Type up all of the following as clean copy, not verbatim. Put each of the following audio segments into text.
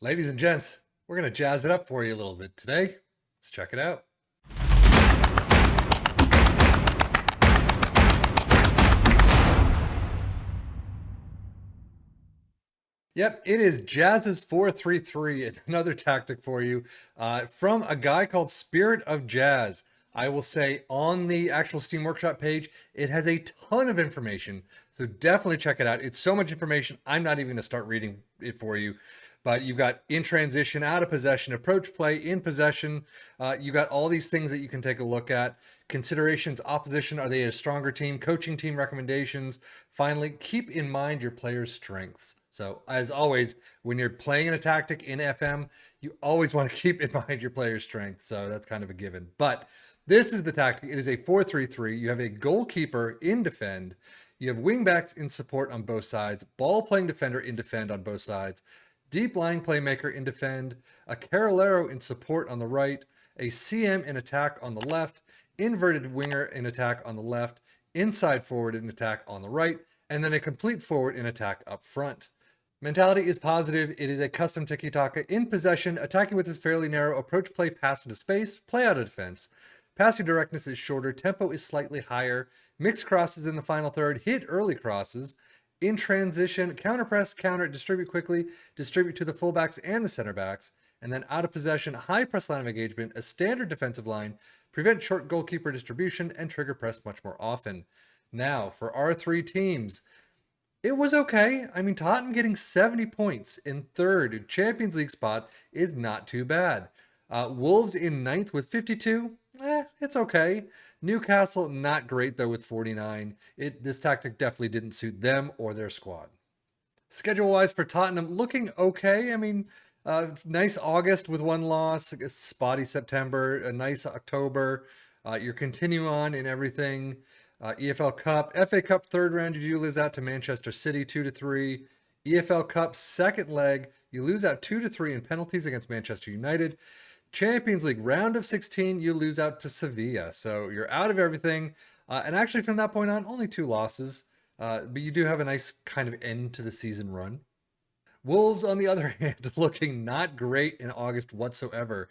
Ladies and gents, we're going to jazz it up for you a little bit today. Let's check it out. Yep, it is Jazz's 433, another tactic for you from a guy called Spirit of Jazz. I will say on the actual Steam Workshop page, it has a ton of information. So definitely check it out. It's so much information, I'm not even going to start reading it for you. But you've got in transition, out of possession, approach play, in possession. You got all these things that you can take a look at. Considerations, opposition, are they a stronger team? Coaching team recommendations. Finally, keep in mind your players' strengths. So as always, when you're playing a tactic in FM, you always want to keep in mind your player's strength. So that's kind of a given. But this is the tactic. It is a 4-3-3. You have a goalkeeper in defend. You have wingbacks in support on both sides, ball playing defender in defend on both sides, deep lying playmaker in defend, a carrilero in support on the right, a CM in attack on the left, inverted winger in attack on the left, inside forward in attack on the right, and then a complete forward in attack up front. Mentality is positive. It is a custom tiki-taka in possession. Attacking with is fairly narrow. Approach play, pass into space, play out of defense. Passing directness is shorter. Tempo is slightly higher. Mixed crosses in the final third. Hit early crosses. In transition, counter press, counter, distribute quickly, distribute to the fullbacks and the center backs. And then out of possession, high press line of engagement, a standard defensive line, prevent short goalkeeper distribution, and trigger press much more often. Now, for our three teams, it was okay. I mean, Tottenham getting 70 points in third Champions League spot is not too bad. Wolves in ninth with 52. It's okay. Newcastle, not great though with 49. This tactic definitely didn't suit them or their squad. Schedule-wise for Tottenham, looking okay. I mean, nice August with one loss, a spotty September, a nice October. You're continuing on in everything. EFL Cup, FA Cup third round, you do lose out to Manchester City 2-3. EFL Cup second leg, you lose out 2-3 in penalties against Manchester United. Champions League round of 16, you lose out to Sevilla. So you're out of everything. And actually from that point on, only 2 losses. But you do have a nice kind of end to the season run. Wolves, on the other hand, looking not great in August whatsoever.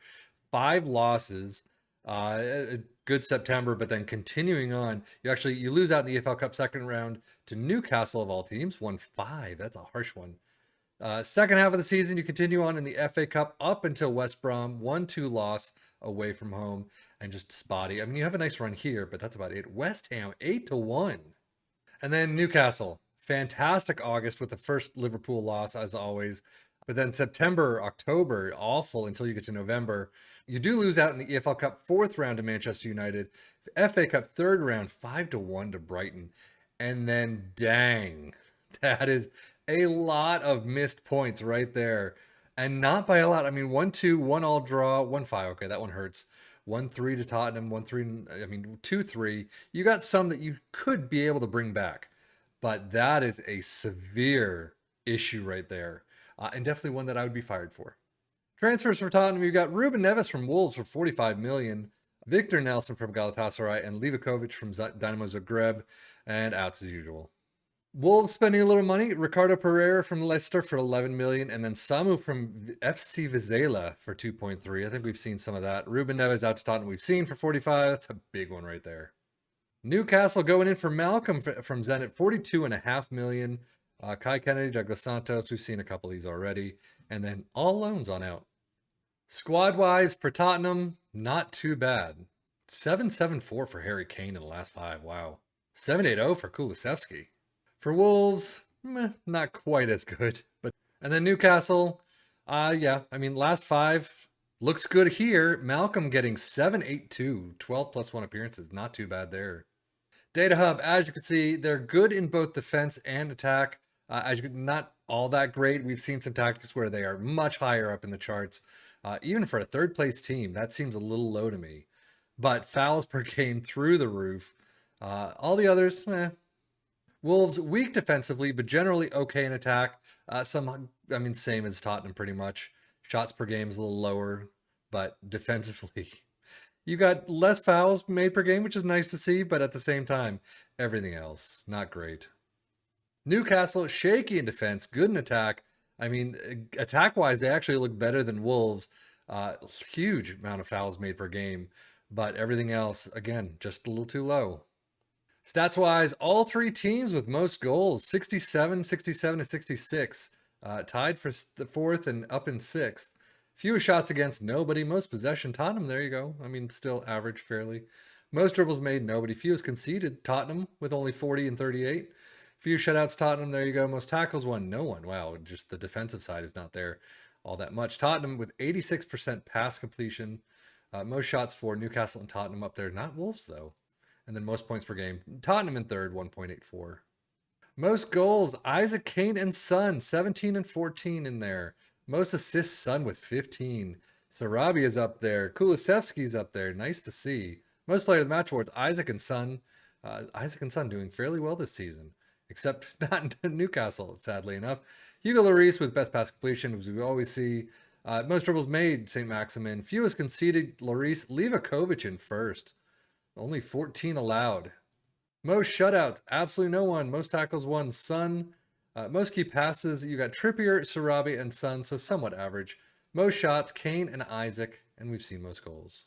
5 losses. A good September, but then continuing on, you lose out in the EFL Cup second round to Newcastle of all teams, 1-5. That's a harsh one. Second half of the season, you continue on in the FA Cup up until West Brom, 1-2 loss away from home, and just spotty. I mean, you have a nice run here, but that's about it. West Ham, 8-1. And then Newcastle, fantastic August with the first Liverpool loss, as always. But then September, October, awful until you get to November. You do lose out in the EFL Cup fourth round to Manchester United. FA Cup third round, 5-1 to Brighton. And then, dang, that is a lot of missed points right there. And not by a lot. I mean, 1-2, 1-all draw, 1-5. Okay, that one hurts. 1-3 to Tottenham, 1-3, I mean, 2-3. You got some that you could be able to bring back. But that is a severe issue right there. And definitely one that I would be fired for. Transfers for Tottenham, you've got Ruben Neves from Wolves for 45 million. Victor Nelson from Galatasaray and Livakovic from Dynamo Zagreb. And outs as usual. Wolves spending a little money. Ricardo Pereira from Leicester for 11 million, and then Samu from FC Vizela for 2.3. I think we've seen some of that. Ruben Neves out to Tottenham we've seen for 45. That's a big one right there. Newcastle going in for Malcolm from Zenit, 42.5 million. Kai Kennedy, Douglas Santos, we've seen a couple of these already. And then all loans on out. Squad-wise for Tottenham, not too bad. 7-7-4 for Harry Kane in the last 5. Wow. 7-8-0 for Kulusevski. For Wolves, not quite as good. And then Newcastle, yeah, I mean, last 5 looks good here. Malcolm getting 7-8-2, 12 plus 1 appearances. Not too bad there. Data Hub, as you can see, they're good in both defense and attack. Not all that great. We've seen some tactics where they are much higher up in the charts. Even for a third place team, that seems a little low to me. But fouls per game through the roof. All the others, Wolves weak defensively, but generally okay in attack. Same as Tottenham pretty much. Shots per game is a little lower, but defensively, you got less fouls made per game, which is nice to see, but at the same time, everything else, not great. Newcastle, shaky in defense, good in attack. I mean, attack wise, they actually look better than Wolves. Huge amount of fouls made per game, but everything else, again, just a little too low. Stats wise, all three teams with most goals 67, 67, and 66. Tied for the fourth and up in sixth. Fewest shots against, nobody. Most possession, Tottenham, there you go. I mean, still average fairly. Most dribbles made, nobody. Fewest conceded, Tottenham with only 40 and 38. Few shutouts, Tottenham, there you go. Most tackles won, no one. Wow, just the defensive side is not there all that much. Tottenham with 86% pass completion. Most shots for Newcastle and Tottenham up there. Not Wolves, though. And then most points per game. Tottenham in third, 1.84. Most goals, Isaac, Kane, and Son, 17 and 14 in there. Most assists, Son with 15. Sarabi is up there. Kulusevski's up there. Nice to see. Most player of the match awards, Isaac and Son. Isaac and Son doing fairly well this season, except not in Newcastle, sadly enough. Hugo Lloris with best pass completion, as we always see. Most dribbles made, St. Maximin. Fewest conceded, Lloris. Livakovic in first. Only 14 allowed. Most shutouts, absolutely no one. Most tackles won, Son. Most key passes, you got Trippier, Sarabi, and Son, so somewhat average. Most shots, Kane and Isaac, and we've seen most goals.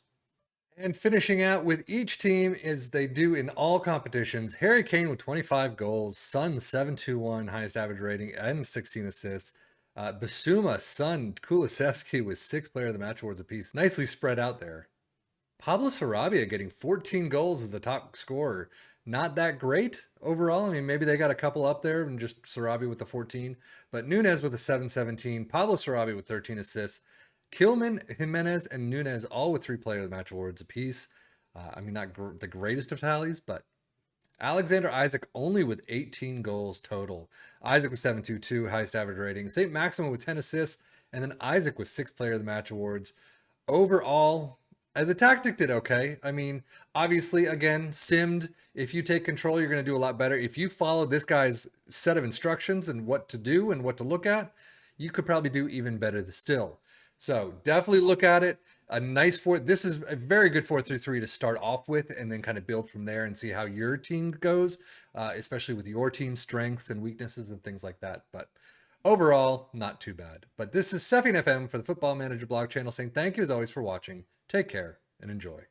And finishing out with each team as they do in all competitions, Harry Kane with 25 goals, Son 721 highest average rating and 16 assists. Basuma, Son, Kulusevski with 6 player of the match awards apiece. Nicely spread out there. Pablo Sarabia getting 14 goals as the top scorer. Not that great overall. I mean, maybe they got a couple up there and just Sarabia with the 14. But Nunez with a 717. Pablo Sarabia with 13 assists. Kilman, Jimenez, and Nunez all with 3 player of the match awards apiece. I mean, not the greatest of tallies, but Alexander Isaac only with 18 goals total. Isaac with 722, highest average rating. St. Maximin with 10 assists. And then Isaac with 6 player of the match awards. Overall, the tactic did okay. I mean, obviously, again, simmed. If you take control, you're going to do a lot better. If you follow this guy's set of instructions and what to do and what to look at, you could probably do even better still. So definitely look at it. A nice this is a very good 4-3-3 to start off with, and then kind of build from there and see how your team goes, especially with your team's strengths and weaknesses and things like that. But overall, not too bad. But this is Cephine FM for the Football Manager blog channel saying thank you as always for watching. Take care and enjoy.